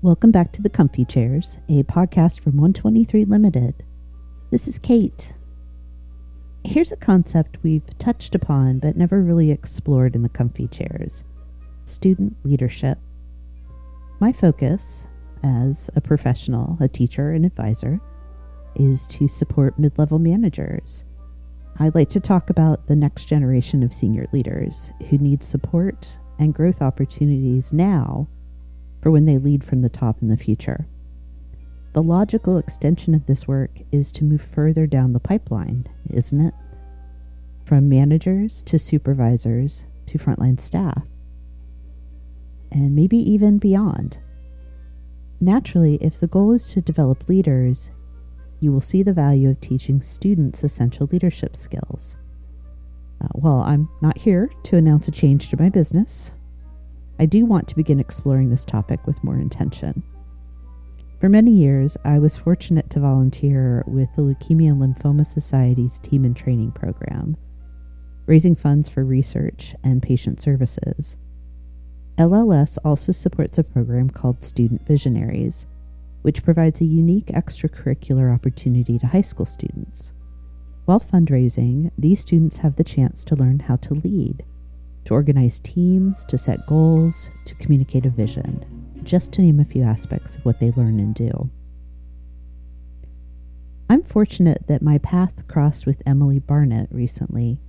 Welcome back to the Comfy Chairs, a podcast from 123 Limited. This is Kate. Here's a concept we've touched upon but never really explored in the Comfy Chairs: student leadership. My focus as a professional, a teacher, and advisor is to support mid-level managers. I'd like to talk about the next generation of senior leaders who need support and growth opportunities now for when they lead from the top in the future. The logical extension of this work is to move further down the pipeline, isn't it? From managers to supervisors to frontline staff, and maybe even beyond. Naturally, if the goal is to develop leaders, you will see the value of teaching students essential leadership skills. While I'm not here to announce a change to my business, I do want to begin exploring this topic with more intention. For many years, I was fortunate to volunteer with the Leukemia and Lymphoma Society's Team and Training Program, raising funds for research and patient services. LLS also supports a program called Student Visionaries, which provides a unique extracurricular opportunity to high school students. While fundraising, these students have the chance to learn how to lead, to organize teams, to set goals, to communicate a vision, just to name a few aspects of what they learn and do. I'm fortunate that my path crossed with Emily Barnett recently,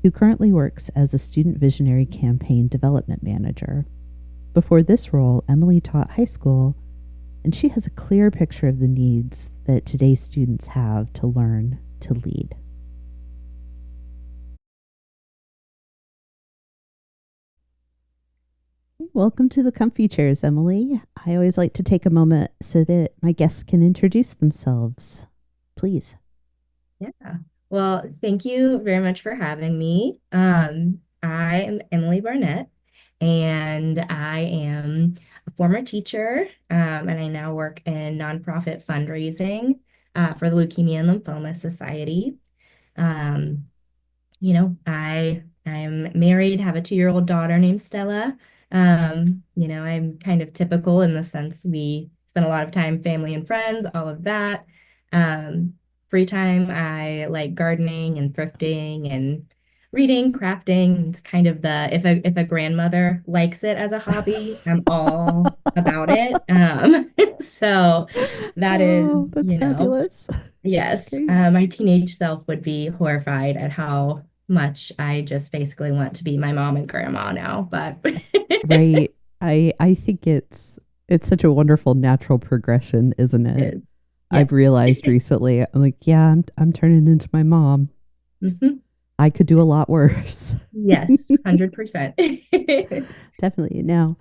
who currently works as a Student Visionary Campaign Development Manager. Before this role, Emily taught high school, and she has a clear picture of the needs that today's students have to learn to lead. Welcome to the Comfy Chairs, Emily. I always like to take a moment so that my guests can introduce themselves. Please. Yeah. Well, thank you very much for having me. I am Emily Barnett, and I am a former teacher, and I now work in nonprofit fundraising for the Leukemia and Lymphoma Society. Um, I'm married, have a 2-year-old daughter named Stella. I'm kind of typical in the sense we spend a lot of time, family and friends, all of that. Um, Free time, I like gardening and thrifting and reading, crafting. It's kind of the if a grandmother likes it as a hobby, I'm all about it. So that Oh, is, that's fabulous. yes, Great. my teenage self would be horrified at how much I just basically want to be my mom and grandma now. But Right. I think it's such a wonderful natural progression, isn't it? I've yes. realized recently, I'm like, yeah, I'm turning into my mom. Mhm. I could do a lot worse. Yes, 100%. Definitely. Now,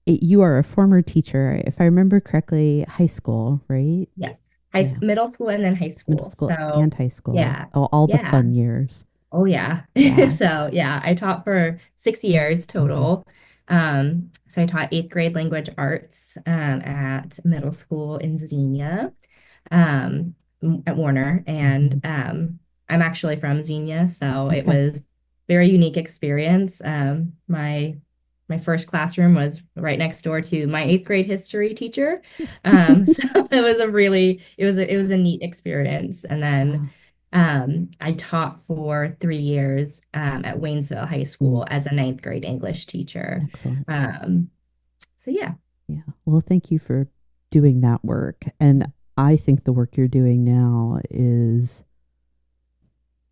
you are a former teacher, if I remember correctly, high school, right? Yes. Yeah. Middle school and then high Middle school. school So and high school. yeah, All the yeah. fun years. Oh yeah. Yeah. So yeah, I taught for 6 years Hmm. total. So I taught 8th grade language arts at middle school in Xenia, um, at Warner, Hmm. and I'm actually from Xenia, so it Okay. was very unique experience. My first classroom was right next door to my 8th grade history teacher, so it was a neat experience. And then Wow. I taught for 3 years at Waynesville High Mm, School as a 9th grade English teacher. excellent. So yeah, Yeah. Well, thank you for doing that work. And I think the work you're doing now is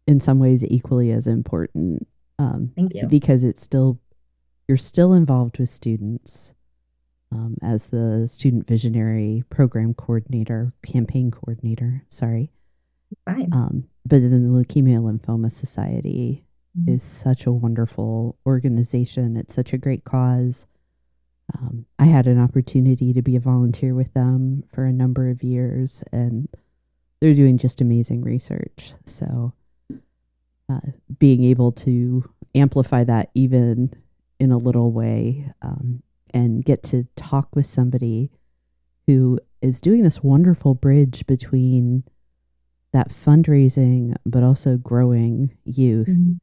in some ways equally as important, thank you. because you're still involved with students, as the Student Visionary Program Coordinator, Campaign Coordinator, sorry. Fine. But then the Leukemia Lymphoma Society Mhm. is such a wonderful organization. It's such a great cause. I had an opportunity to be a volunteer with them for a number of years, and they're doing just amazing research. So uh, being able to amplify that even in a little way, and get to talk with somebody who is doing this wonderful bridge between that fundraising but also growing youth. Mhm.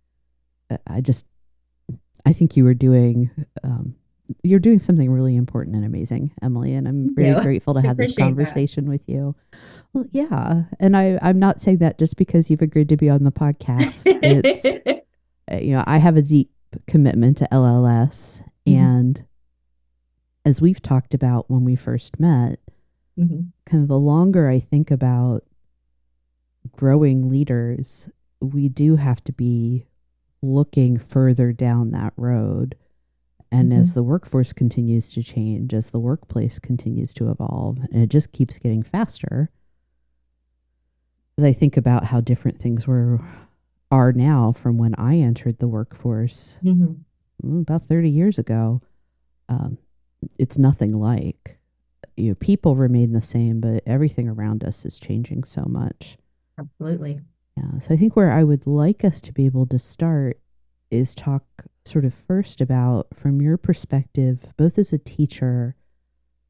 I just I think you were doing you're doing something really important and amazing, Emily, and I'm Thank very you. grateful to I have this appreciate that. conversation with you. Well, yeah, and I'm not saying that just because you've agreed to be on the podcast. It's I have a deep commitment to LLS, Mhm, and as we've talked about when we first met, mhm, kind of the longer I think about growing leaders, we do have to be looking further down that road. And as mhm. the workforce continues to change, as the workplace continues to evolve, and it just keeps getting faster, as I think about how different things are now from when I entered the workforce Mhm. about 30 years ago, um, it's nothing like. People remain the same, but everything around us is changing so much. Absolutely. Yeah, so I think where I would like us to be able to start is talk sort of first about, from your perspective, both as a teacher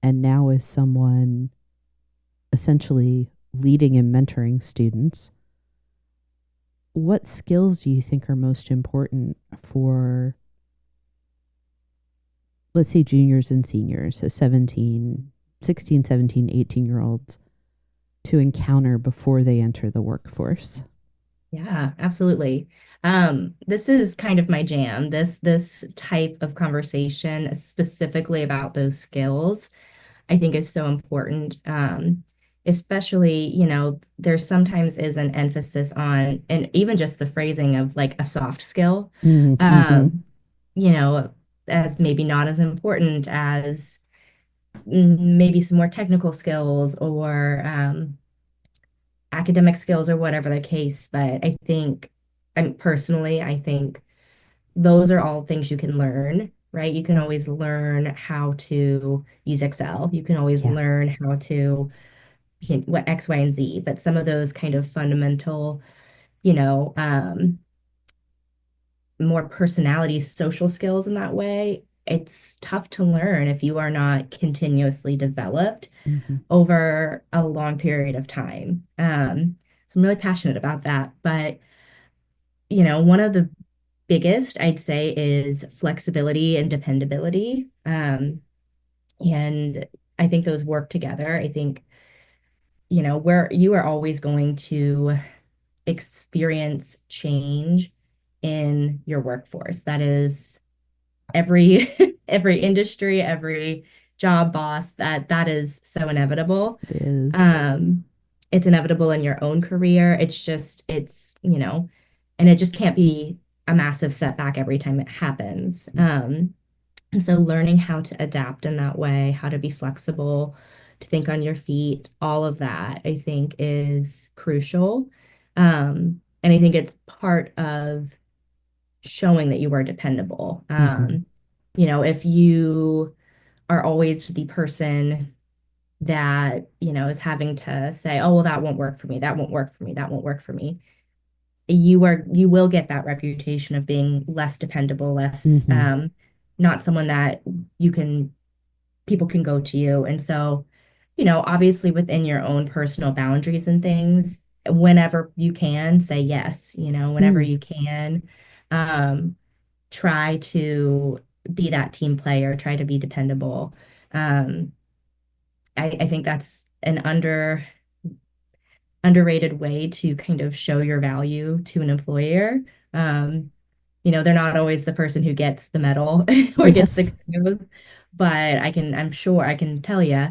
and now as someone essentially leading and mentoring students, what skills do you think are most important for, let's say, juniors and seniors, so 16, 17, 18 year olds, to encounter before they enter the workforce? Yeah, absolutely. This is kind of my jam. This type of conversation, specifically about those skills, I think is so important. Especially, there sometimes is an emphasis on, and even just the phrasing of like a soft skill, Mm-hmm. um, you know, as maybe not as important as maybe some more technical skills or academic skills or whatever the case. But I think, and personally, I think those are all things you can learn, right? You can always learn how to use Excel. You can always Yeah. learn how to what X, Y, and Z. But some of those kind of fundamental, you know, more personality, social skills in that way, it's tough to learn if you are not continuously developed Mm-hmm. over a long period of time. So I'm really passionate about that. But, one of the biggest, I'd say, is flexibility and dependability. And I think those work together. I think, where you are always going to experience change in your workforce. That is every every industry, every job boss, that is so inevitable. It is. Um, it's inevitable in your own career. And it just can't be a massive setback every time it happens. And so learning how to adapt in that way, how to be flexible, to think on your feet, all of that, I think is crucial. And I think it's part of showing that you are dependable. Mm-hmm. If you are always the person that, is having to say, oh, well, that won't work for me, that won't work for me, that won't work for me, you will get that reputation of being less dependable, less Mm-hmm. not someone that you can people can go to you. And so, obviously within your own personal boundaries and things, whenever you can say yes, whenever Mm. you can, um, try to be that team player, try to be dependable. Um, I think that's an underrated way to kind of show your value to an employer. Um, they're not always the person who gets the medal or gets the Yes. kudos, but I'm sure I can tell you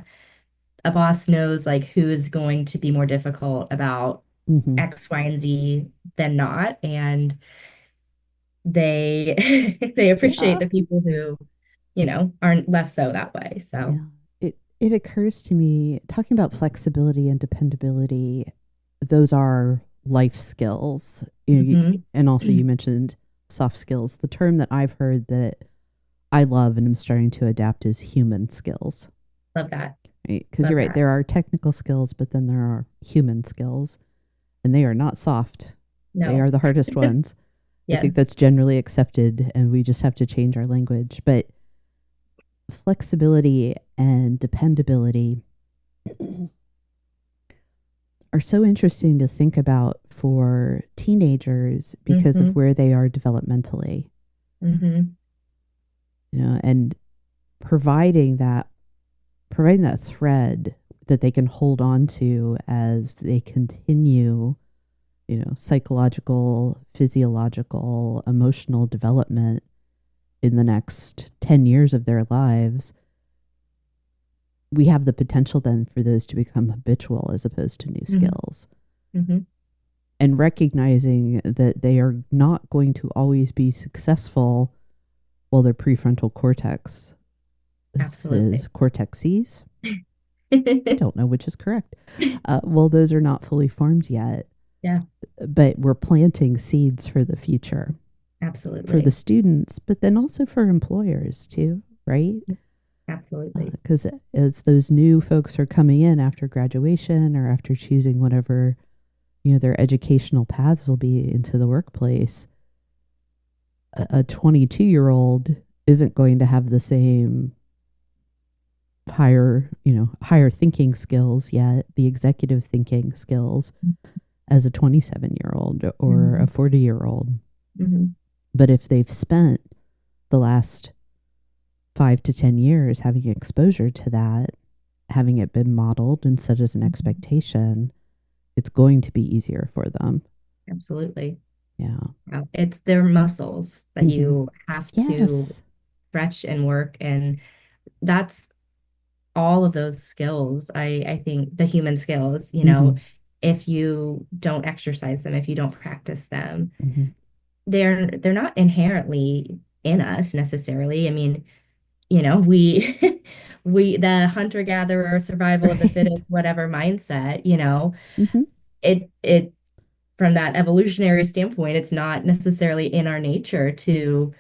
a boss knows like who is going to be more difficult about Mm-hmm. X, Y, and Z than not. And they they appreciate Yeah. the people who, aren't less so that way. So, Yeah. It occurs to me, talking about flexibility and dependability, those are life skills. mhm. And also you mentioned soft skills. The term that I've heard that I love and I'm starting to adapt is human skills. Love that. Right? Because you're Love right, that. there are technical skills, but then there are human skills, and they are not soft. They No. are the hardest ones. I think Yes. that's generally accepted, and we just have to change our language. But flexibility and dependability are so interesting to think about for teenagers because of Hmm. where they are developmentally. Hmm. And providing that thread that they can hold on to as they continue, psychological, physiological, emotional development in the next 10 years of their lives. We have the potential then for those to become habitual as opposed to new skills. Mm-hmm. And recognizing that they are not going to always be successful while their prefrontal cortex is cortexes. I don't know which is correct. Well, those are not fully formed yet. Yeah. But we're planting seeds for the future. Absolutely. For the students, but then also for employers too, right? Absolutely. Because as those new folks are coming in after graduation or after choosing whatever, their educational paths will be into the workplace, a 22-year-old isn't going to have the same higher thinking skills yet, the executive thinking skills, as a 27-year-old or a 40-year-old. Mm-hmm. But if they've spent the last 5 to 10 years having exposure to that, having it been modeled and set as an expectation, it's going to be easier for them. Absolutely. Yeah. It's their muscles that you have to stretch and work. And that's all of those skills. I think the human skills, if you don't exercise them, if you don't practice them, they're not inherently in us necessarily. I mean, we the hunter-gatherer, survival of the fittest, whatever mindset, it from that evolutionary standpoint, it's not necessarily in our nature to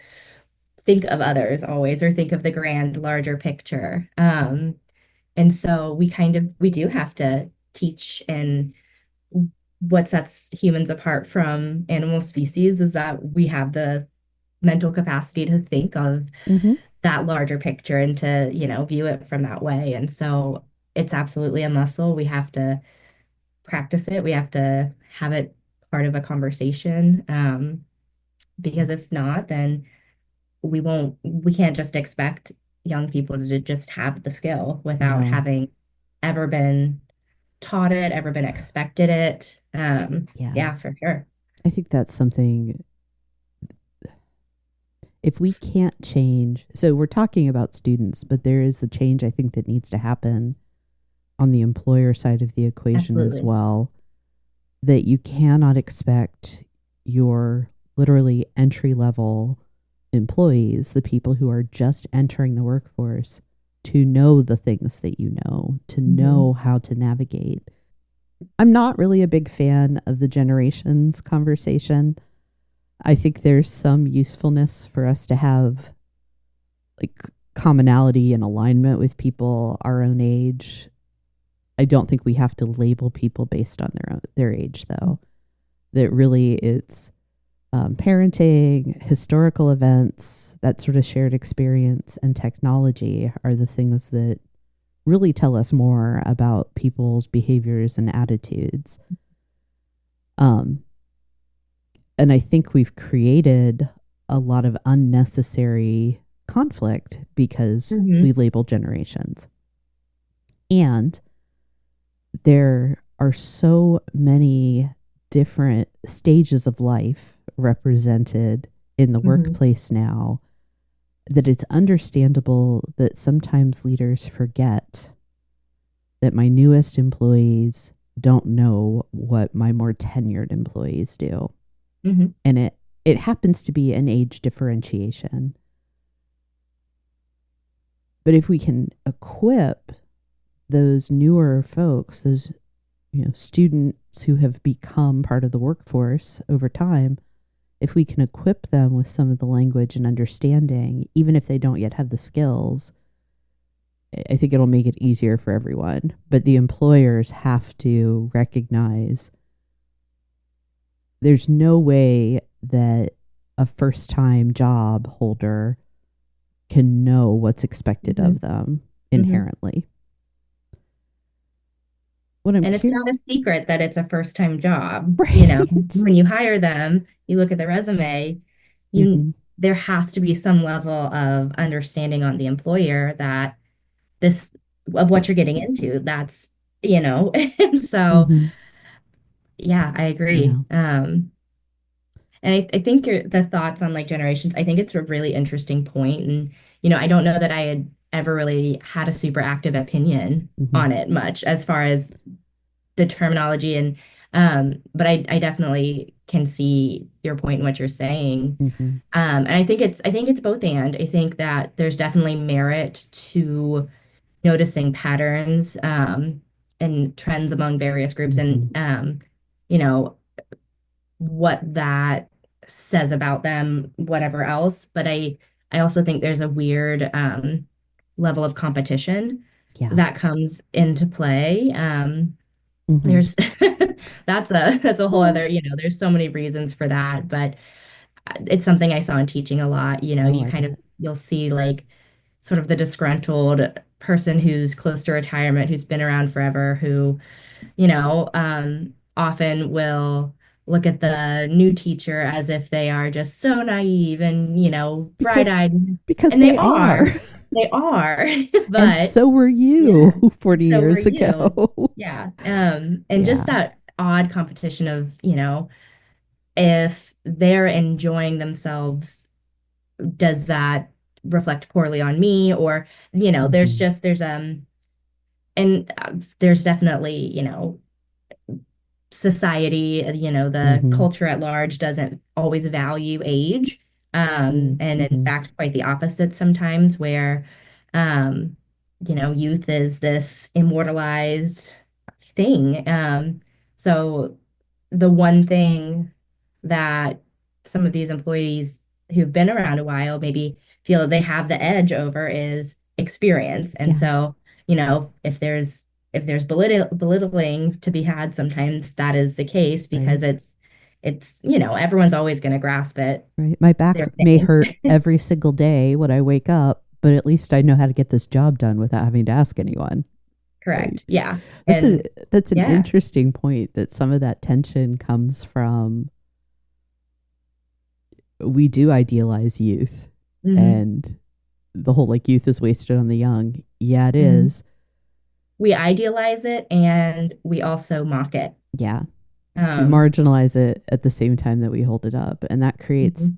think of others always or think of the grand, larger picture. And so we do have to teach, and what sets humans apart from animal species is that we have the mental capacity to think of that larger picture and to, view it from that way. And so it's absolutely a muscle. We have to practice it. We have to have it part of a conversation. Because if not, then we can't just expect young people to just have the skill without having ever been taught it, ever been expected it. Yeah, for sure. I think that's something, if we can't change, so we're talking about students, but there is the change I think that needs to happen on the employer side of the equation as well, that you cannot expect your literally entry-level employees, the people who are just entering the workforce, to know the things that to know how to navigate. I'm not really a big fan of the generations conversation. I think there's some usefulness for us to have like commonality and alignment with people our own age. I don't think we have to label people based on their age, though. That really it's parenting, historical events, that sort of shared experience, and technology are the things that really tell us more about people's behaviors and attitudes. And I think we've created a lot of unnecessary conflict because we label generations. And there are so many different stages of life represented in the workplace now that it's understandable that sometimes leaders forget that my newest employees don't know what my more tenured employees do. And it happens to be an age differentiation. But if we can equip those newer folks, those students who have become part of the workforce over time, if we can equip them with some of the language and understanding, even if they don't yet have the skills, I think it'll make it easier for everyone. But the employers have to recognize there's no way that a first-time job holder can know what's expected of them inherently. It's not a secret that it's a first-time job. Right. When you hire them, you look at the resume, you there has to be some level of understanding on the employer that this of what you're getting into. That's, and so Mm-hmm. yeah, I Yeah. agree. And I think the thoughts on like generations, I think it's a really interesting point. And, I don't know that I had ever really had a super active opinion Mm-hmm. on it much as far as the terminology and but I definitely can see your point in what you're saying. Mm-hmm. And I think it's both and. I think that there's definitely merit to noticing patterns and trends among various groups Mm-hmm. and you know what that says about them, whatever else. But I also think there's a weird level of competition Yeah. that comes into play. Mm-hmm. There's that's a whole Well, other, there's so many reasons for that, but it's something I saw in teaching a lot. oh, You I kind of bet. you'll see like sort of the disgruntled person who's close to retirement, who's been around forever, who often will look at the new teacher as if they are just so naive and, Because bright-eyed. because And they they are. are. They are. And But so were yeah, you 40 so were years you. ago. Yeah. And Yeah. just that odd competition of, if they're enjoying themselves, does that reflect poorly on me? Or, there's Mm-hmm. just, and there's definitely, society, the Mm-hmm. culture at large doesn't always value age. And in Mm-hmm. fact, quite the opposite sometimes, where, um, youth is this immortalized thing. So the one thing that some of these employees who've been around a while maybe feel that they have the edge over is experience. And Yeah. so, if there's belittling to be had, sometimes that is the case because Right. it's everyone's always going to grasp it. Right. My back Their may pain. hurt every single day when I wake up, but at least I know how to get this job done without having to ask anyone. Right. Correct. Yeah. That's a And that's an yeah. interesting point that some of that tension comes from we do idealize youth Hmm. and the whole like youth is wasted on the young. Yeah, it Hmm. is. We idealize it and we also mock it. Yeah. We Um, marginalize it at the same time that we hold it up. And mhm. that creates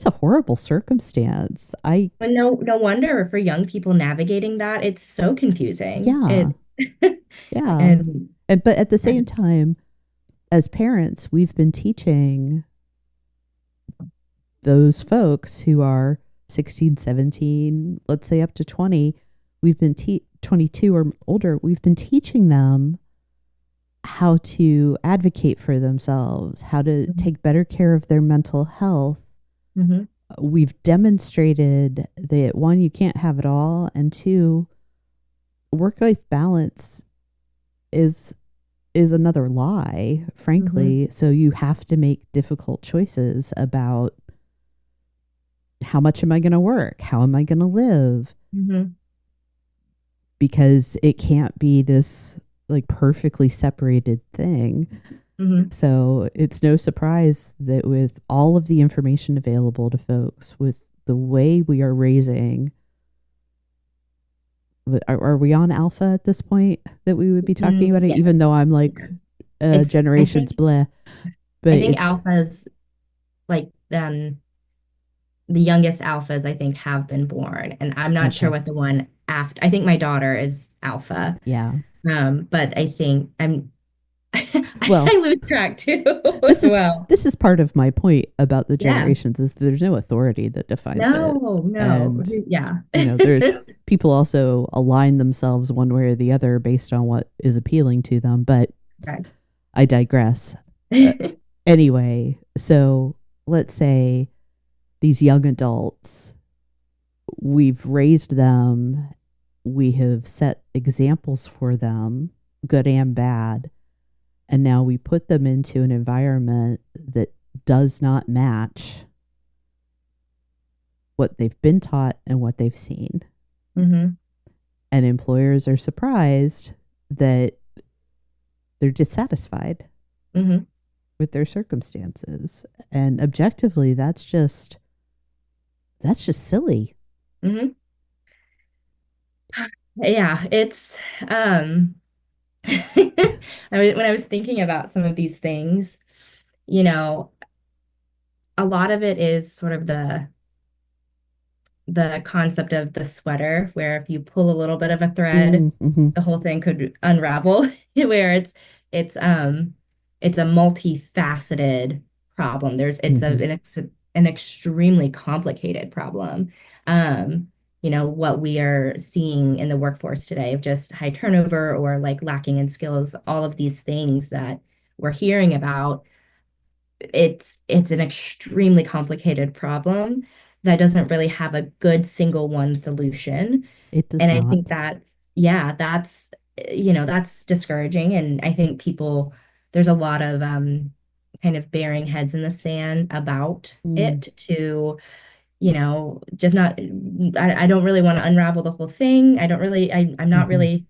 a horrible circumstance. But no wonder for young people navigating that, it's so confusing. Yeah. Yeah. And And but at the yeah. same time, as parents, we've been teaching those folks who are 16, 17, let's say up to 20, 22 or older, we've been teaching them how to advocate for themselves, how to take better care of their mental health. Hmm. We've demonstrated that one, you can't have it all, and two, work-life balance is another lie, Hmm. frankly. So you have to make difficult choices about how much am I going to work? How am I going to live? Hmm. Because it can't be this like perfectly separated thing. Hmm. So it's no surprise that with all of the information available to folks, with the way we are raising, are we on alpha at this point that we would be talking about it? Even Yes. though I'm like It's generations blah, but I think it's alphas like the youngest alphas I think have been born. And I'm not sure okay. what the one after I think my daughter is alpha. Yeah. But I think Well, I lose track too as this is well. this is part of my point about the Yeah. generations is there's no authority that defines it. No. And Yeah. there's people also align themselves one way or the other based on what is appealing to them, but Okay. I digress. Uh, anyway, so let's say these young adults, we've raised them, we have set examples for them, good and bad, and now we put them into an environment that does not match what they've been taught and what they've seen. Hmm. And employers are surprised that they're dissatisfied Hmm. with their circumstances. And objectively, that's just That's just silly. Hmm. Yeah, it's when I was thinking about some of these things, you know, a lot of it is sort of the concept of the sweater, where if you pull a little bit of a thread, Mm-hmm. the whole thing could unravel, where it's um it's a multifaceted problem. Mm-hmm. It's an extremely complicated problem. Um, what we are seeing in the workforce today of just high turnover or like lacking in skills, all of these things that we're hearing about, it's an extremely complicated problem that doesn't really have a good single one solution. It And does I think not. that's discouraging. And I think there's a lot of kind of burying heads in the sand about Mm. it to, just not, I don't really want to unravel the whole thing. I'm not Mm-hmm. really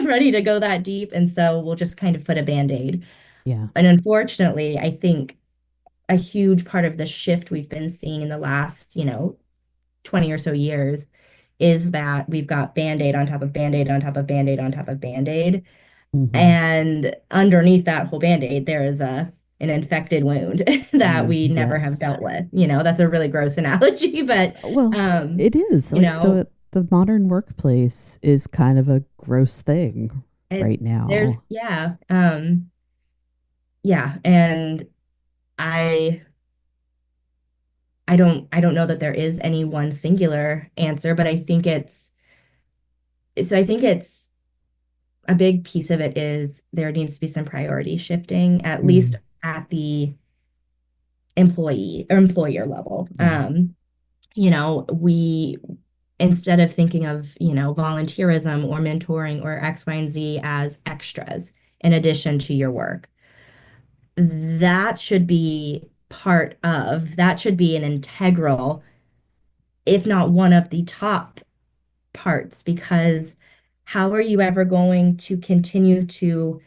ready to go that deep. And so we'll just kind of put a Band-Aid. Yeah. And unfortunately, I think a huge part of the shift we've been seeing in the last, 20 or so years is that we've got Band-Aid on top of Band-Aid on top of Band-Aid on top of Band-Aid. Mm-hmm. And underneath that whole Band-Aid, there is an infected wound that we never have Yes. dealt with. That's a really gross analogy, but Well, um, it is you like know, the modern workplace is kind of a gross thing it right now. there's yeah, and I I don't know that there is any one singular answer, but I think it's a big piece of it is there needs to be some priority shifting, at least Mm. at the employee or employer level. Yeah. We instead of thinking of, volunteerism or mentoring or X, Y, and Z as extras in addition to your work, that should be an integral, if not one of the top parts, because how are you ever going to continue to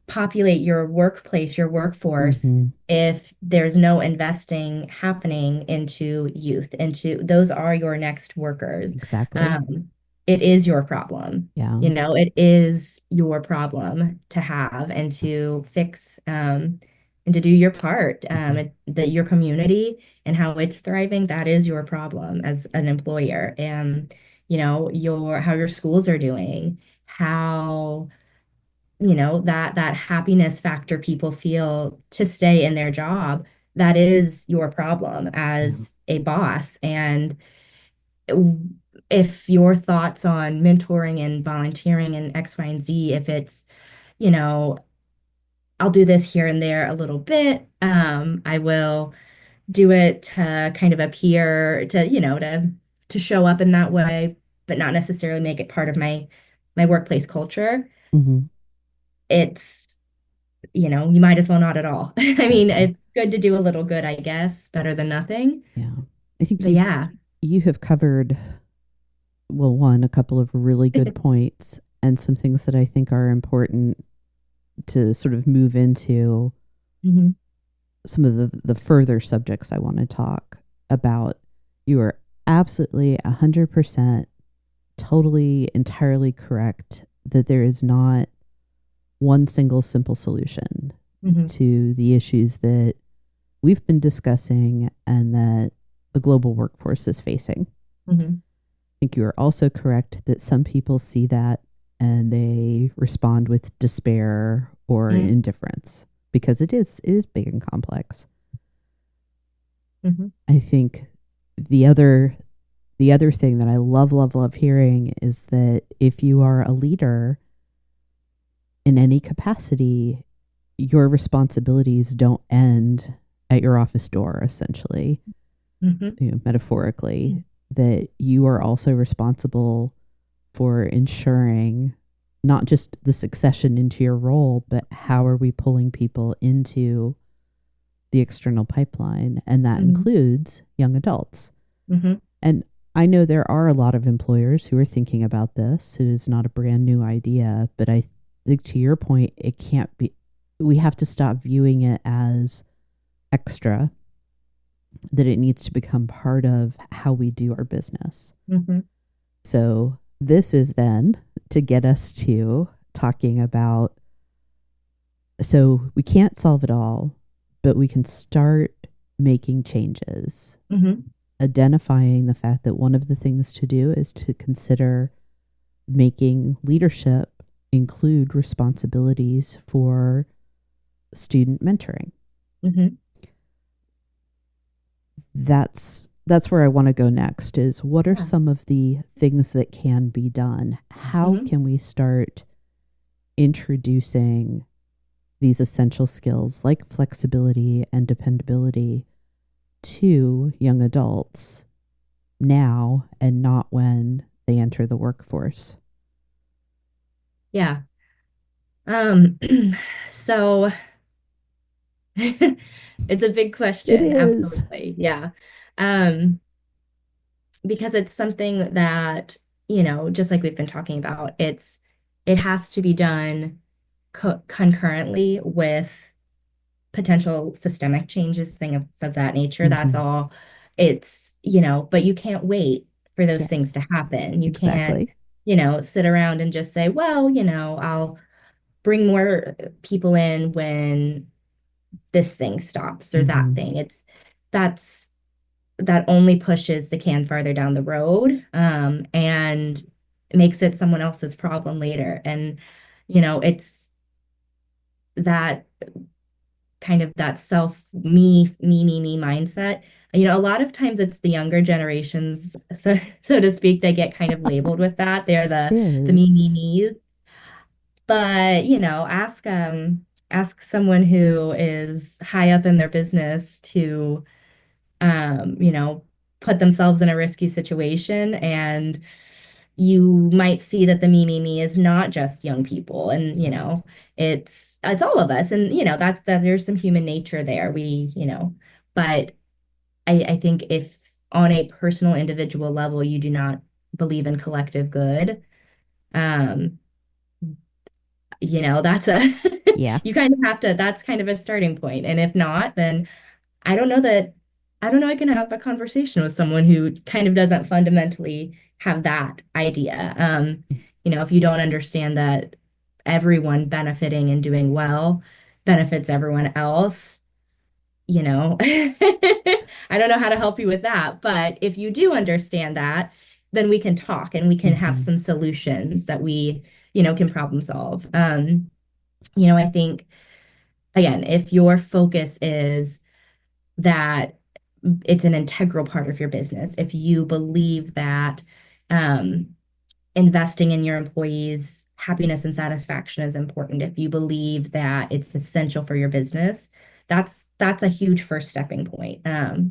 populate your workplace, your workforce, Mm-hmm. if there's no investing happening into youth, into those are your next workers. Exactly. Um, it is your problem. Yeah. It is your problem to have and to fix, and to do your part. Mm-hmm. That your community and how it's thriving, that is your problem as an employer. And, how your schools are doing, how that happiness factor people feel to stay in their job, that is your problem Yeah. as a boss. And if your thoughts on mentoring and volunteering and X, Y, and Z, if it's, you know, I'll do this here and there a little bit, I will do it to kind of appear to, to show up in that way, but not necessarily make it part of my workplace culture. Mm-hmm. It's you might as well not at all. I mean, Exactly. it's good to do a little good, I guess, better than nothing. Yeah. I think But yeah. you have covered, well, one, a couple of really good points and some things that I think are important to sort of move into Hmm. some of the further subjects I want to talk about. You are absolutely 100% totally entirely correct that there is not one single simple solution Hmm. to the issues that we've been discussing and that the global workforce is facing. Hmm. I think you are also correct that some people see that and they respond with despair or Hmm. indifference because it is big and complex. Hmm. I think the other thing that I love hearing is that if you are a leader in any capacity, your responsibilities don't end at your office door, essentially, Hmm. metaphorically, that you are also responsible for ensuring not just the succession into your role, but how are we pulling people into the external pipeline? And that Hmm. includes young adults. Hmm. And I know there are a lot of employers who are thinking about this. It is not a brand new idea, but I think to your point, it can't be, we have to stop viewing it as extra that it needs to become part of how we do our business. Mm-hmm. So this is then to get us to talking about, so we can't solve it all, but we can start making changes, Mm-hmm. identifying the fact that one of the things to do is to consider making leadership include responsibilities for student mentoring. Mm-hmm. That's where I want to go next, is what are Yeah. some of the things that can be done? How Mm-hmm. can we start introducing these essential skills like flexibility and dependability to young adults now and not when they enter the workforce? Yeah. Um, so it's a big It question, is. absolutely. Yeah. Um, because it's something that, just like we've been talking about, it has to be done concurrently with potential systemic changes, things of that nature. That's Mm-hmm. all. It's, but you can't wait for those things Yes, to happen. You can't, exactly. sit around and just say, well, I'll bring more people in when this thing stops or that Mm-hmm. thing. That's that only pushes the can farther down the road, and makes it someone else's problem later. And, it's that kind of that self me mindset. A lot of times it's the younger generations, so to speak, they get kind of labeled with that. They're It the is. me. But, ask someone who is high up in their business to, put themselves in a risky situation, and you might see that the me is not just young people, and, It's not. it's all of us. And, there's some human nature there. But I think if on a personal individual level you do not believe in collective good, um, that's a Yeah. you kind of have to, that's kind of a starting point. And if not, then I don't know that I don't know I can have a conversation with someone who kind of doesn't fundamentally have that idea. If you don't understand that everyone benefiting and doing well benefits everyone else, I don't know how to help you with that. But if you do understand that, then we can talk and we can have Mm-hmm. some solutions that we, can problem solve. I think, again, if your focus is that it's an integral part of your business, if you believe that, um, investing in your employees' happiness and satisfaction is important, if you believe that it's essential for your business, that's a huge first stepping point.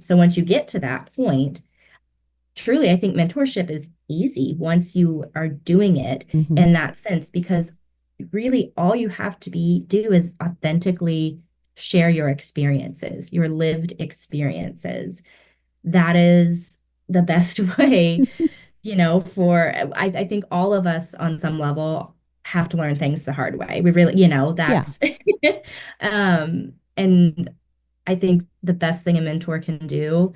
So once you get to that point, truly, I think mentorship is easy once you are doing it Mm-hmm. in that sense, because really all you have to do is authentically share your experiences, your lived experiences. That is the best way, I think all of us on some level have to learn things the hard way. We really, Yeah. that's and I think the best thing a mentor can do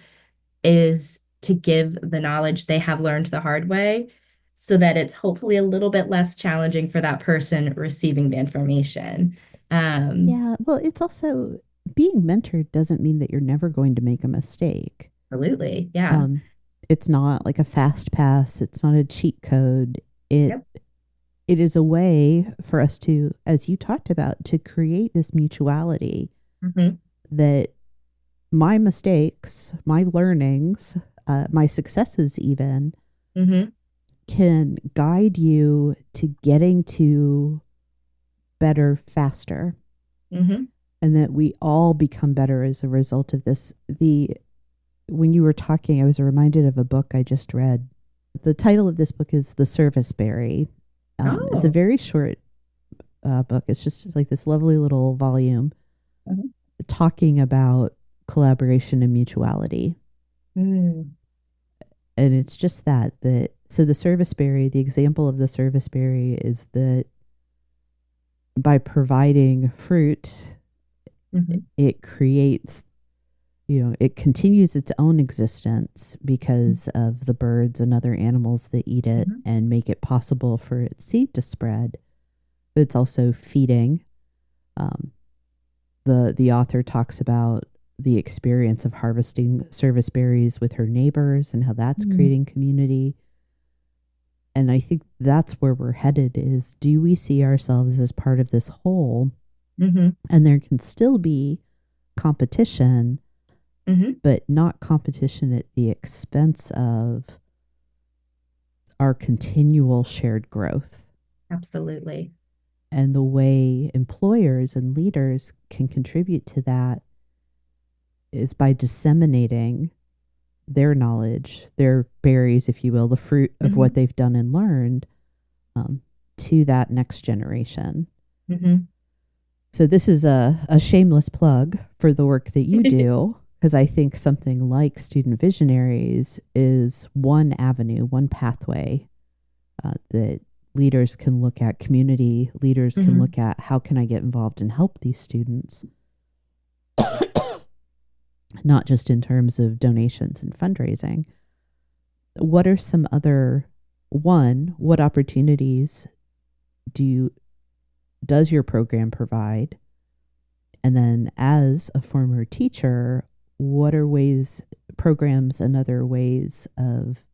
is to give the knowledge they have learned the hard way, so that it's hopefully a little bit less challenging for that person receiving the information. Um, Yeah. Well, it's also, being mentored doesn't mean that you're never going to make a mistake. Absolutely. Yeah. Um, it's not like a fast pass. It's not a cheat code. It Yep. it is a way for us to, as you talked about, to create this mutuality Hmm. that my mistakes, my learnings, my successes even Hmm. can guide you to getting to better faster, Hmm. and that we all become better as a result of this. When you were talking, I was reminded of a book I just read. The title of this book is The Serviceberry. It's a Oh. very short book. It's just like this lovely little volume Mhm. talking about collaboration and mutuality. Mm. And it's just that so the Serviceberry, the example of the Serviceberry is that by providing fruit, Hmm. it creates it continues its own existence because of the birds and other animals that eat it Mhm. and make it possible for its seed to spread. But it's also feeding. Um, the author talks about the experience of harvesting service berries with her neighbors and how that's Mhm. creating community. And I think that's where we're headed is, do we see ourselves as part of this whole? Mhm. And there can still be competition, Mhm. but not competition at the expense of our continual shared growth. Absolutely. And the way employers and leaders can contribute to that is by disseminating their knowledge, their berries, if you will, the fruit of what Mhm. they've done and learned, um, to that next generation. Mhm. So this is a shameless plug for the work that you do, because I think something like Student Visionaries is one avenue, one pathway that leaders can look at, community leaders can Mhm. look at, how can I get involved and help these students? Not just in terms of donations and fundraising. What are some other, what opportunities does your program provide? And then as a former teacher, what are programs and other ways of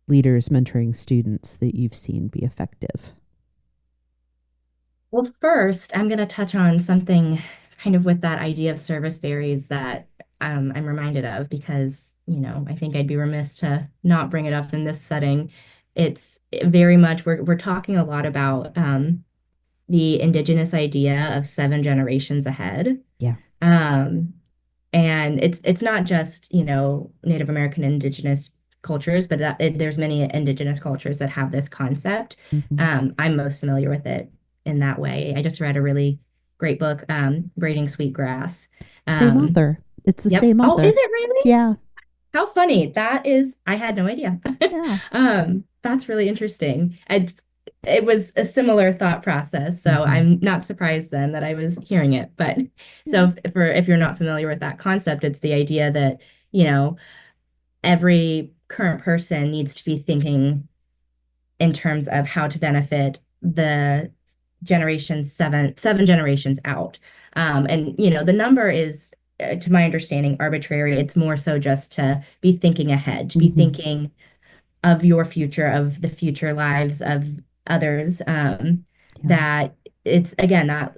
leaders mentoring students that you've seen be effective? Well, first, I'm going to touch on something kind of with that idea of service berries that I'm reminded of because, I think I'd be remiss to not bring it up in this setting. It's very much, we're talking a lot about the indigenous idea of 7 generations ahead. Yeah. Um, and it's not just, Native American indigenous cultures, but there's many indigenous cultures that have this concept. Mm-hmm. I'm most familiar with it in that way. I just read a really great book, Braiding Sweetgrass. Same Um, author. It's the yep. same Oh, is author. it really? Yeah. How funny. I had no idea. Yeah. That's really interesting. It was a similar thought process, so Mm-hmm. I'm not surprised then that I was hearing it. But Yeah. so if you're not familiar with that concept, it's the idea that, you know, every current person needs to be thinking in terms of how to benefit the seven generations out. And the number is, to my understanding, arbitrary. It's more so just to be thinking ahead, to be Mm-hmm. thinking of your future, of the future lives of others. Yeah. That it's again not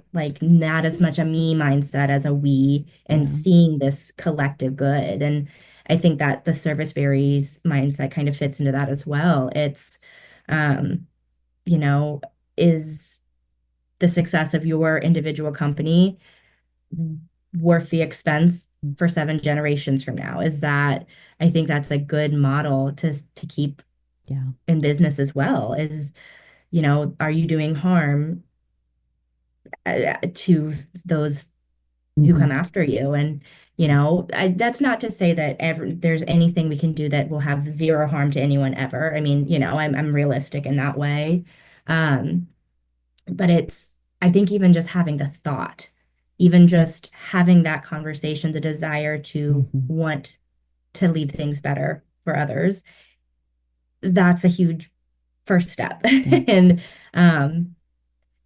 as much a me mindset as a we, and Yeah. seeing this collective good. And I think that the Serviceberry's mindset kind of fits into that as well. It's um, you know, is the success of your individual company worth the expense for 7 generations from now? I think that's a good model to keep Yeah. in business as well. Are you doing harm to those who Mm-hmm. come after you? And, that's not to say that there's anything we can do that will have zero harm to anyone ever. I mean, I'm realistic in that way. Um, but I think even just having the thought, even just having that conversation, the desire to Mm-hmm. want to leave things better for others, that's a huge first step. Yeah. And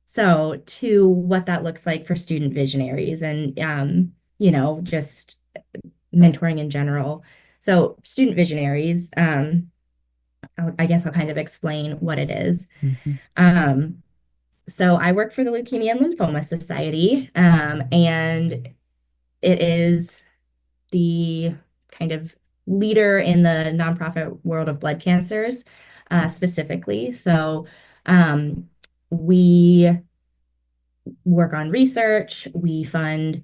so to what that looks like for student visionaries and just mentoring in general. So student visionaries, I guess I'll kind of explain what it is. Mm-hmm. Um, So I work for the Leukemia and Lymphoma Society, and it is the kind of leader in the nonprofit world of blood cancers, Yes. specifically. So we work on research, we fund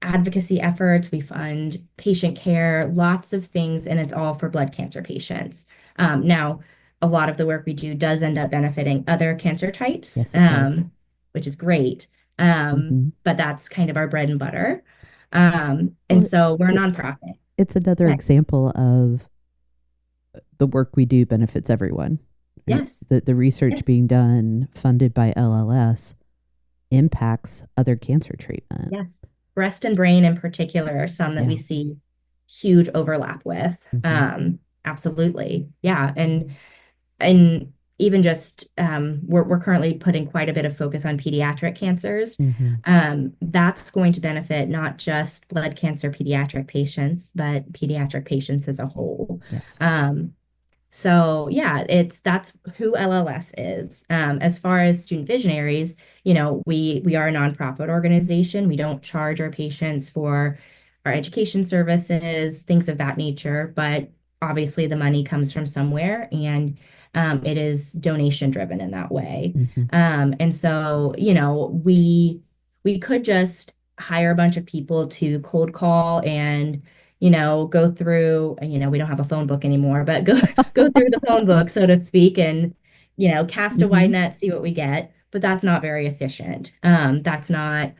advocacy efforts, we fund patient care, lots of things, and it's all for blood cancer patients. Now, a lot of the work we do does end up benefiting other cancer types, Yes, it does. which is great. Mm-hmm. But that's kind of our bread and butter. And Well, so we're a it, nonprofit. it's another Right. example of the work we do benefits everyone. Right? Yes. The Yeah. research being done, funded by LLS, impacts other cancer treatment. Yes. breast and brain in particular are some that we Yeah. see huge overlap with. Hmm. Absolutely. Yeah. And even just we're currently putting quite a bit of focus on pediatric cancers. Hmm. That's going to benefit not just blood cancer pediatric patients, but pediatric patients as a whole. Yes. So yeah, that's who LLS is. As far as Student Visionaries, we are a nonprofit organization. We don't charge our patients for our education services, things of that nature, but obviously the money comes from somewhere, and it is donation driven in that way. Hmm. And so, we could just hire a bunch of people to cold call and go through, we don't have a phone book anymore, but go through the phone book, so to speak, and cast a wide Hmm. net, see what we get. But that's not very efficient. That's not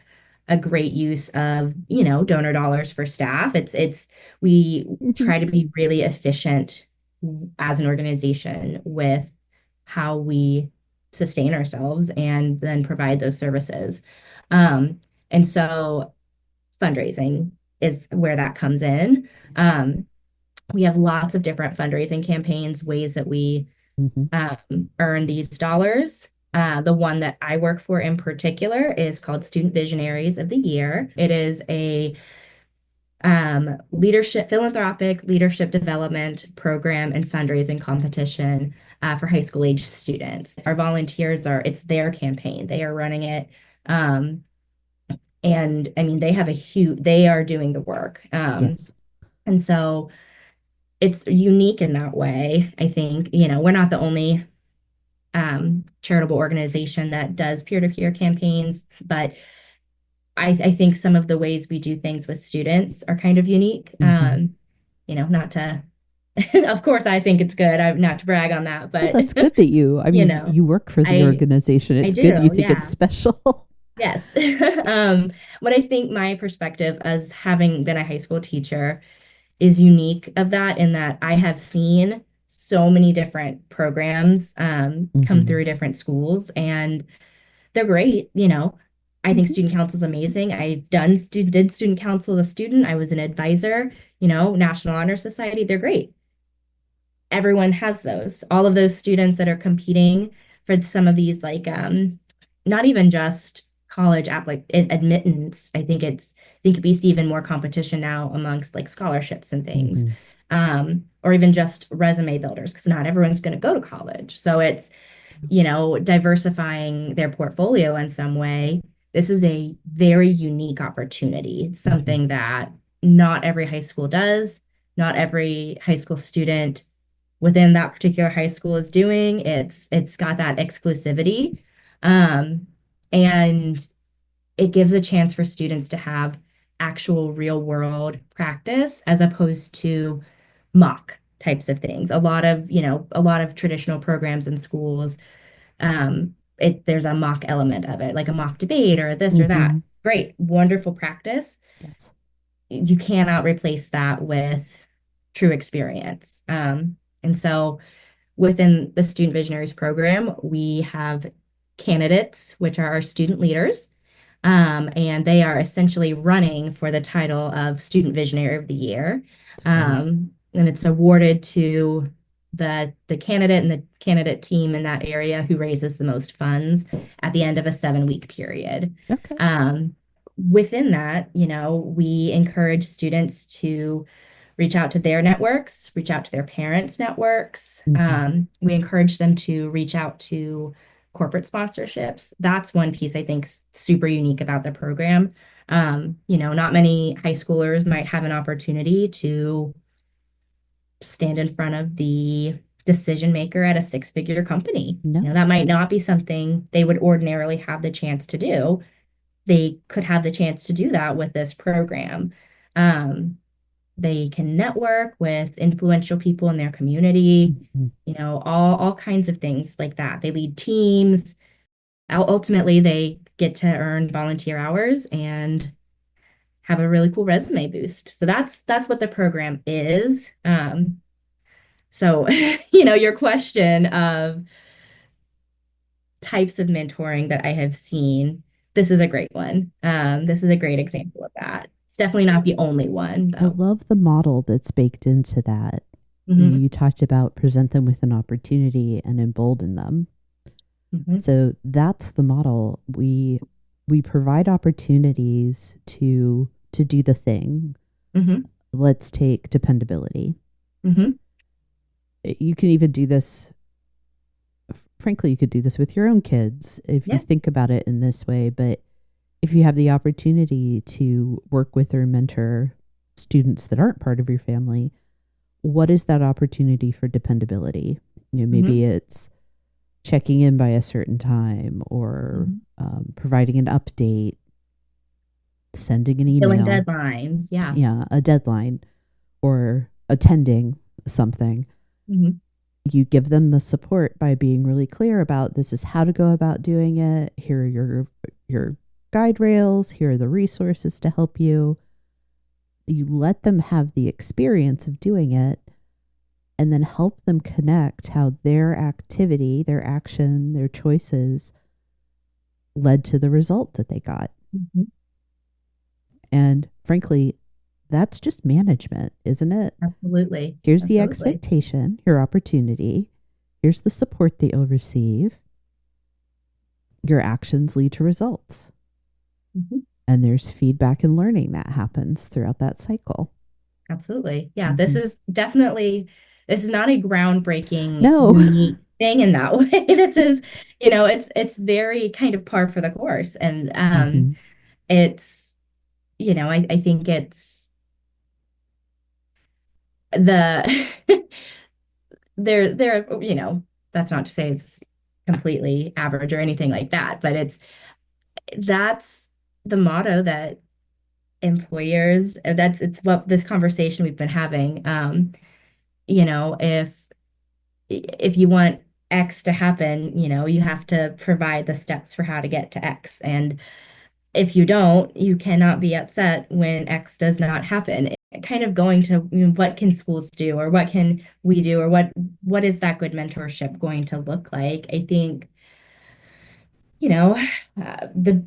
a great use of, donor dollars for staff. We Hmm. try to be really efficient as an organization with how we sustain ourselves and then provide those services. And so fundraising is where that comes in. We have lots of different fundraising campaigns, ways that we Hmm. earn these dollars. The one that I work for in particular is called Student Visionaries of the Year. It is a philanthropic leadership development program and fundraising competition for high school age students. Our volunteers it's their campaign. They are running it. And I mean, they are doing the work. Yes. And so it's unique in that way. I think, we're not the only charitable organization that does peer-to-peer campaigns, but I think some of the ways we do things with students are kind of unique. Hmm. Not to, of course, I think it's good. I'm not to brag on that, Well, but that's good that I you mean, know, you work for the I organization. I It's good you do, think it's yeah. special. Yes. What I think my perspective as having been a high school teacher is unique of that in that I have seen so many different programs come Hmm. through different schools, and they're great. I think Hmm. student council is amazing. I've did student council as a student. I was an advisor, National Honor Society. They're great. Everyone has those. All of those students that are competing for some of these, like not even just college admittance. I think we see even more competition now amongst like scholarships and things. Hmm. Or even just resume builders, because not everyone's going to go to college. So it's, diversifying their portfolio in some way. This is a very unique opportunity. It's Hmm. something that not every high school does, not every high school student within that particular high school is doing. It's got that exclusivity. Um, and it gives a chance for students to have actual real world practice as opposed to mock types of things. A lot of traditional programs in schools, there's a mock element of it, like a mock debate or this or that. Hmm. Great, wonderful practice. Yes. You cannot replace that with true experience. And so within the Student Visionaries program, we have candidates, which are our student leaders, and they are essentially running for the title of Student Visionary of the Year. It's great. And it's awarded to the candidate and the candidate team in that area who raises the most funds at the end of a 7-week period. Okay. Within that, we encourage students to reach out to their networks, reach out to their parents' networks. Hmm. We encourage them to reach out to corporate sponsorships. That's one piece I think super unique about the program. Not many high schoolers might have an opportunity to stand in front of the decision maker at a six-figure company. No. That might not be something they would ordinarily have the chance to do. They could have the chance to do that with this program. Um, they can network with influential people in their community, Hmm. all kinds of things like that. They lead teams. Ultimately, they get to earn volunteer hours and have a really cool resume boost. So that's what the program is. So, your question of types of mentoring that I have seen, this is a great one. This is a great example of that. It's definitely not the only one, I though. love the model that's baked into that. Hmm. You talked about present them with an opportunity and embolden them. Hmm. So that's the model. We provide opportunities to do the thing. Hmm. Let's take dependability. Hmm. You can even do this, frankly, you could do this with your own kids if you Yeah. think about it in this way. But if you have the opportunity to work with or mentor students that aren't part of your family, what is that opportunity for dependability? Hmm. Maybe it's checking in by a certain time, or Hmm. providing an update, sending an Filling email, deadlines. Yeah. yeah, a deadline, or attending something. Hmm. You give them the support by being really clear about, this is how to go about doing it. Here are your guide rails. Here are the resources to help you. You let them have the experience of doing it, and then help them connect how their activity, their action, their choices led to the result that they got. Hmm. And frankly, that's just management, isn't it? Absolutely. Here's the Absolutely. expectation, your opportunity. Here's the support that you'll receive. Your actions lead to results. Hmm. And there's feedback and learning that happens throughout that cycle. Absolutely. Yeah. Mm-hmm. This is not a groundbreaking, No. unique thing in that way. This is, it's very kind of par for the course. And Mm-hmm. it's, I think it's the that's not to say it's completely average or anything like that, but that's the motto that employers, it's what this conversation we've been having. If you want X to happen, you have to provide the steps for how to get to X. And if you don't, you cannot be upset when X does not happen. Kind of going to, what can schools do, or what can we do, or what is that good mentorship going to look like? I think, you know, the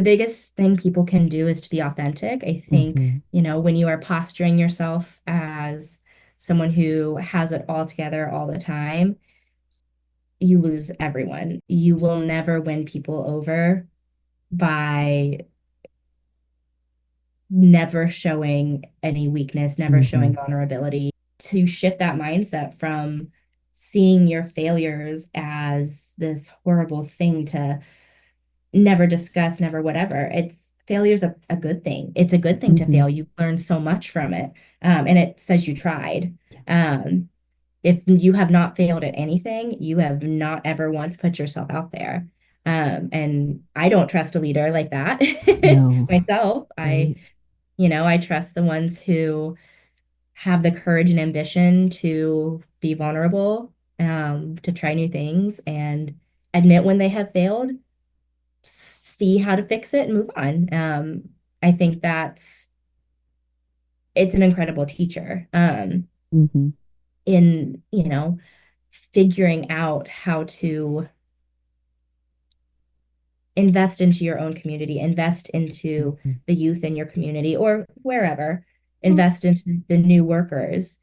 biggest thing people can do is to be authentic. I think, Mm-hmm. when you are posturing yourself as someone who has it all together all the time, you lose everyone. You will never win people over by never showing any weakness, never Mm-hmm. showing vulnerability. To shift that mindset from seeing your failures as this horrible thing to never discuss, never whatever. It's failure's a good thing. It's a good thing to Mm-hmm. fail. You learn so much from it. And it says you tried. Yeah. If you have not failed at anything, you have not ever once put yourself out there. And I don't trust a leader like that No. myself. Right. I trust the ones who have the courage and ambition to be vulnerable, to try new things and admit when they have failed, see how to fix it and move on. I think it's an incredible teacher, Mm-hmm. in, figuring out how to invest into your own community, invest into Mm-hmm. the youth in your community or wherever, Well, invest into the new workers.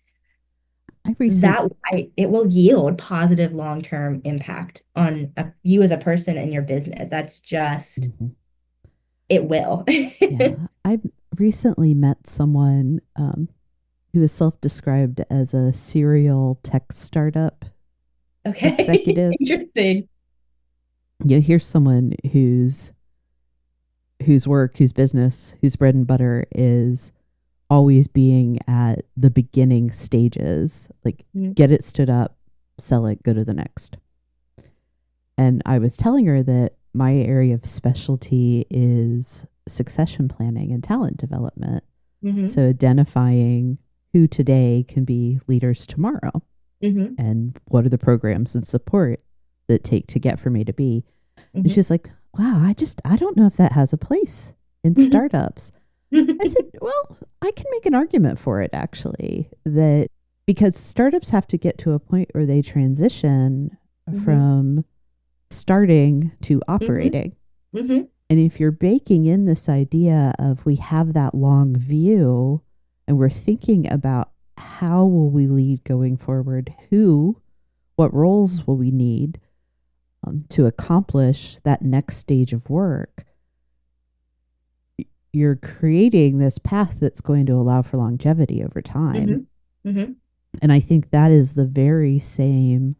I recent It will yield positive long-term impact on you as a person and your business. That's just, Mhm. it will. Yeah, I recently met someone who is self-described as a serial tech startup Okay. executive. Interesting. You hear someone whose work, whose business, whose bread and butter is always being at the beginning stages, like Mm-hmm. get it stood up, sell it, go to the next. And I was telling her that my area of specialty is succession planning and talent development. Mm-hmm. So identifying who today can be leaders tomorrow, Mm-hmm. and what are the programs and support that take to get from A to B. And she's like, wow, I don't know if that has a place in startups. I said, well, I can make an argument for it actually, that because startups have to get to a point where they transition Mm-hmm. from starting to Mm-hmm. operating. Mm-hmm. And if you're baking in this idea of we have that long view and we're thinking about how will we lead going forward, what roles will we need to accomplish that next stage of work, you're creating this path that's going to allow for longevity over time. Mm-hmm. Mm-hmm. And I think that is the very same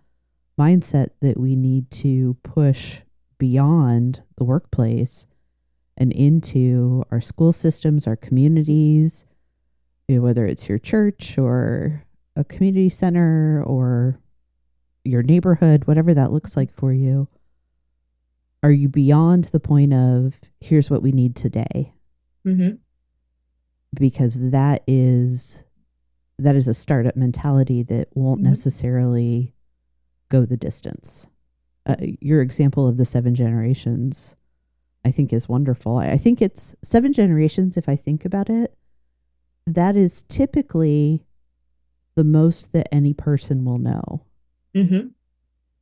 mindset that we need to push beyond the workplace and into our school systems, our communities, whether it's your church or a community center or your neighborhood, whatever that looks like for you. Are you beyond the point of here's what we need today? Mm-hmm. Because that is a startup mentality that won't necessarily go the distance. Your example of the 7 generations, I think, is wonderful. I think it's 7 generations, if I think about it, that is typically the most that any person will know. Mm-hmm.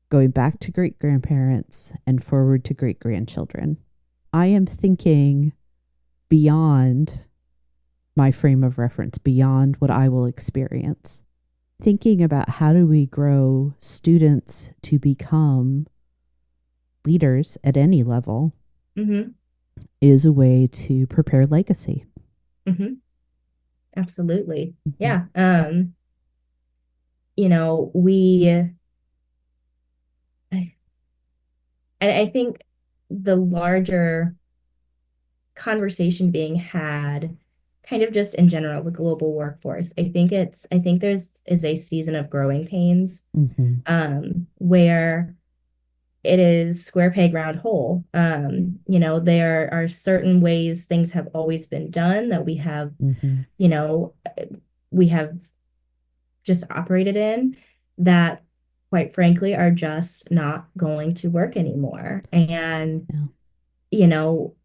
Going back to great-grandparents and forward to great-grandchildren. I am thinking beyond my frame of reference, beyond what I will experience. Thinking about how do we grow students to become leaders at any level is a way to prepare legacy. Mm-hmm. Absolutely. Yeah. You know, I think the larger conversation being had kind of just in general, the global workforce. I think there's a season of growing pains, where it is square peg round hole. You know, there are certain ways things have always been done that we have, you know, we have just operated in that, quite frankly, are just not going to work anymore. And, you know,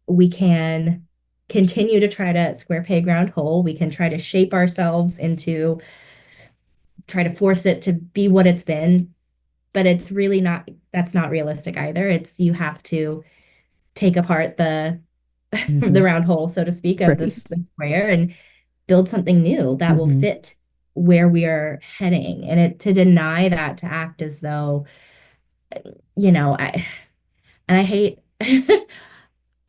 we can continue to try to square peg round hole. We can try to shape ourselves into, try to force it to be what it's been, but it's really not, that's not realistic either. It's, you have to take apart the the round hole, so to speak, of the square and build something new that will fit where we are heading. And to deny that, to act as though, you know, I hate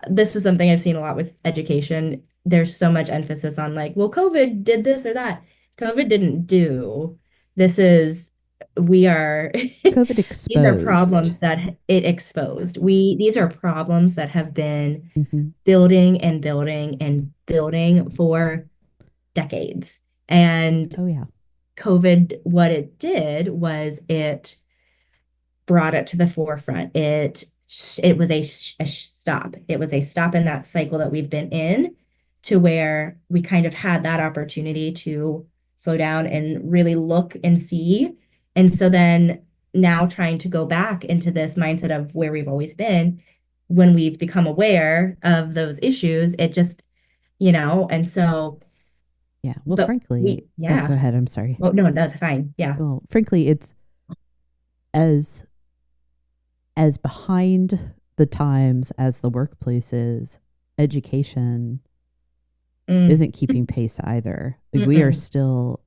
this is something I've seen a lot with education. There's so much emphasis on like, well, COVID did this or that. COVID didn't do. This is, we are COVID exposed. These are problems that it exposed. These are problems that have been building and building and building for decades. And COVID, what it did was it brought it to the forefront. It was a stop. It was a stop in that cycle that we've been in, to where we kind of had that opportunity to slow down and really look and see. And so then now trying to go back into this mindset of where we've always been, when we've become aware of those issues, it just, you know, and so. Yeah. Well, frankly, go ahead. I'm sorry. Well, no, that's fine. Yeah. Well, frankly, it's as behind the times as the workplace is, education isn't keeping pace either. Like we are still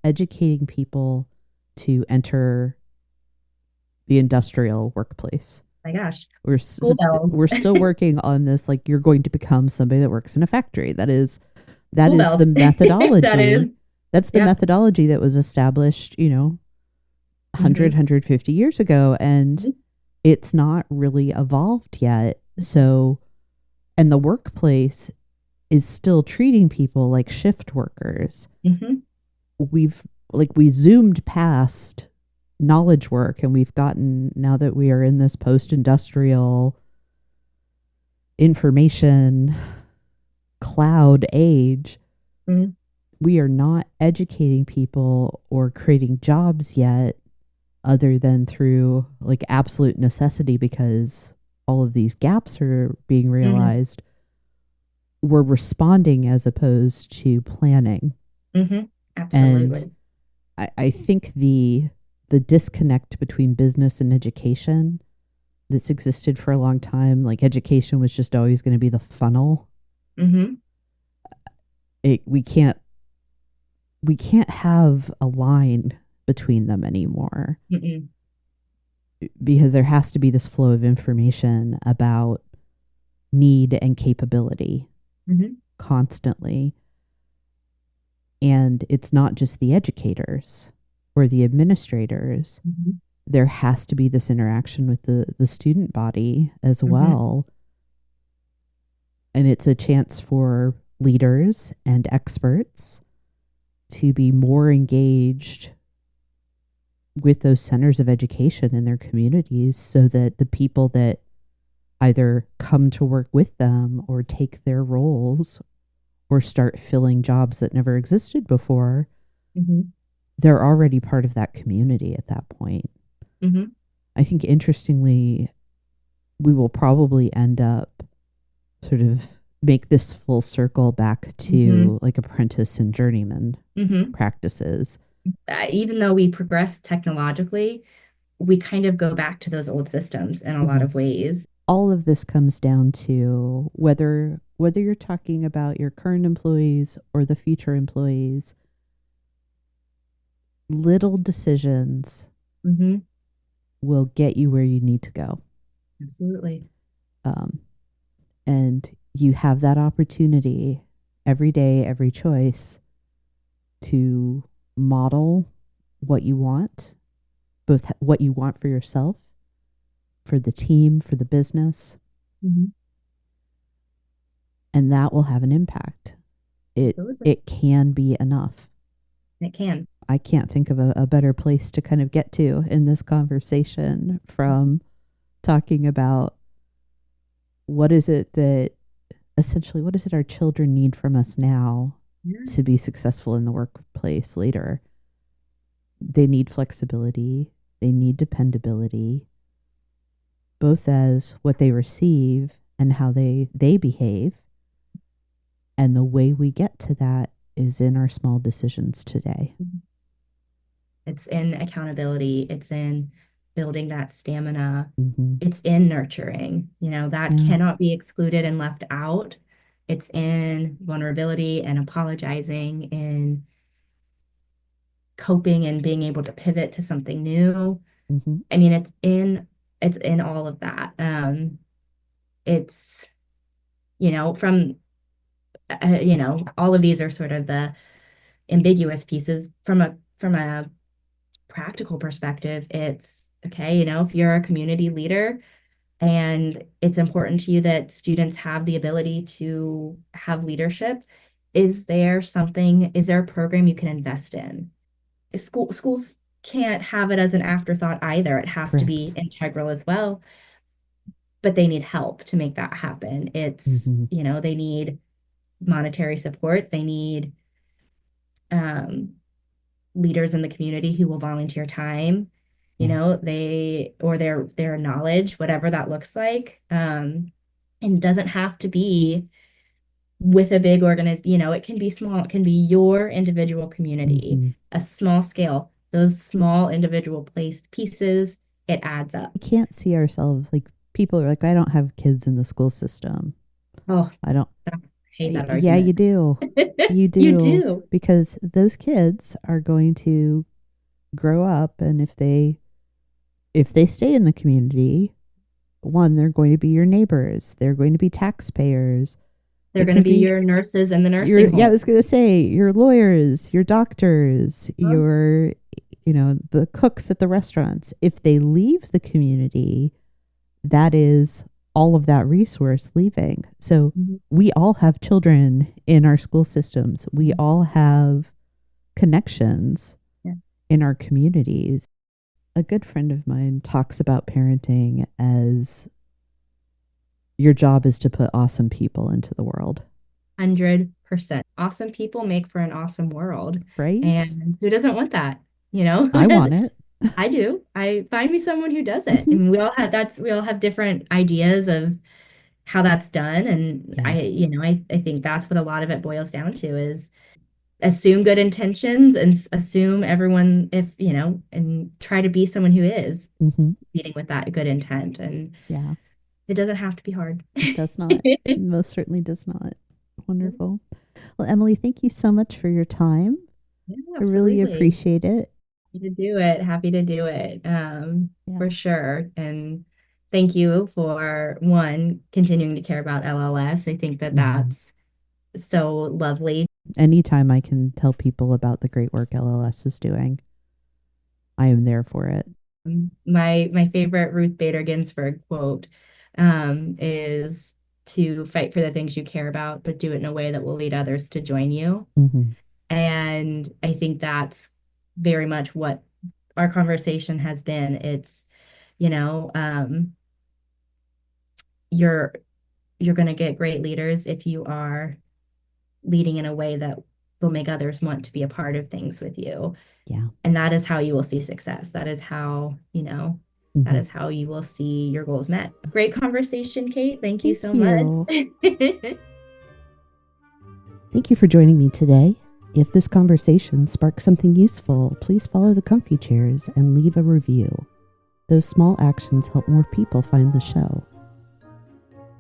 educating people to enter the industrial workplace. My gosh. We're still working on this, like, you're going to become somebody that works in a factory. That is the methodology. That's the methodology that was established, you know, 100, 150 years ago. And it's not really evolved yet. So, and the workplace is still treating people like shift workers. We zoomed past knowledge work, and we've gotten, now that we are in this post-industrial information cloud age, we are not educating people or creating jobs yet, other than through like absolute necessity, because all of these gaps are being realized. We're responding as opposed to planning. Absolutely. And I think the disconnect between business and education that's existed for a long time. Like education was just always going to be the funnel. Mm-hmm. It, we can't have a line between them anymore Mm-mm. because there has to be this flow of information about need and capability Mm-hmm. constantly. And it's not just the educators or the administrators. Mm-hmm. There has to be this interaction with the student body as Mm-hmm. well. And it's a chance for leaders and experts to be more engaged with those centers of education in their communities so that the people that either come to work with them or take their roles or start filling jobs that never existed before, Mm-hmm. they're already part of that community at that point. Mm-hmm. I think interestingly, we will probably end up sort of make this full circle back Mm-hmm. to like apprentice and journeyman Mm-hmm. practices. Even though we progress technologically, we kind of go back to those old systems in a lot Mm-hmm. of ways. All of this comes down to whether you're talking about your current employees or the future employees, little decisions Mm-hmm. will get you where you need to go. Absolutely. Um, and you have that opportunity every day, every choice to model what you want, both what you want for yourself, for the team, for the business, Mm-hmm. and that will have an impact. Absolutely. It can be enough. It can. I can't think of a better place to kind of get to in this conversation from talking about what is it that essentially what is it our children need from us now Yeah. to be successful in the workplace later. They need flexibility, they need dependability, both as what they receive and how they behave. And the way we get to that is in our small decisions today. It's in accountability. It's in building that stamina. Mm-hmm. It's in nurturing. That Yeah. cannot be excluded and left out. It's in vulnerability and apologizing and coping and being able to pivot to something new. Mm-hmm. I mean, it's in all of that. It's, from all of these are sort of the ambiguous pieces from a practical perspective. It's okay, if you're a community leader and it's important to you that students have the ability to have leadership, is there a program you can invest in? Schools can't have it as an afterthought either. It has to be Correct. integral as well, but they need help to make that happen. Mm-hmm. They need monetary support. They need um, leaders in the community who will volunteer time, Yeah. or their knowledge, whatever that looks like. And doesn't have to be with a big organization, it can be small, it can be your individual community, Mm-hmm. a small scale, those small individual pieces, it adds up. We can't see ourselves like people are like, I don't have kids in the school system. Oh, I don't. I hate that Yeah, you argument. do. You You do. do. Because those kids are going to grow up, and if they stay in the community, one, they're going to be your neighbors. They're going to be taxpayers. They're It going to could be be your nurses in the your, nursing yeah, I was home. going to say your lawyers, your doctors, Huh? your, the cooks at the restaurants. If they leave the community, that is all of that resource leaving. So Mhm. we all have children in our school systems. We all have connections Yeah. in our communities. A good friend of mine talks about parenting as your job is to put awesome people into the world, 100%. Awesome people make for an awesome world. right? And who doesn't want that? Who I does want it. I do. I find me someone who doesn't. I mean, we all have different ideas of how that's done. And Yeah. I think that's what a lot of it boils down to is assume good intentions and assume everyone, if, and try to be someone who is Mm-hmm. leading with that good intent. And Yeah, it doesn't have to be hard. it does not. It most certainly does not. Wonderful. Well, Emily, thank you so much for your time. Yeah, I really absolutely. appreciate it. Happy to do it. Happy to do it. Yeah. For sure. And thank you for one, continuing to care about LLS. I think that Mm-hmm. that's so lovely. Anytime I can tell people about the great work LLS is doing, I am there for it. My favorite Ruth Bader Ginsburg quote is to fight for the things you care about, but do it in a way that will lead others to join you. Mm-hmm. And I think that's very much what our conversation has been. It's, you know, you're going to get great leaders if you are leading in a way that will make others want to be a part of things with you. Yeah. And that is how you will see success. That is how, that Mm-hmm. is how you will see your goals met. Great conversation, Kate. Thank you Thank so much. you. Thank you for joining me today. If this conversation sparks something useful, please follow the Comfy Chairs and leave a review. Those small actions help more people find the show.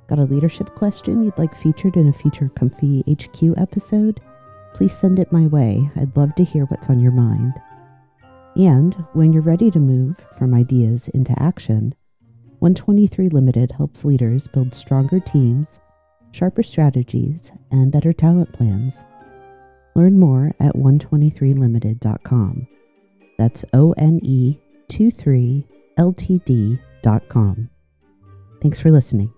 Got a leadership question you'd like featured in a future Comfy HQ episode? Please send it my way. I'd love to hear what's on your mind. And when you're ready to move from ideas into action, 123 Limited helps leaders build stronger teams, sharper strategies, and better talent plans. Learn more at 123limited.com. That's ONE23LTD.com. Thanks for listening.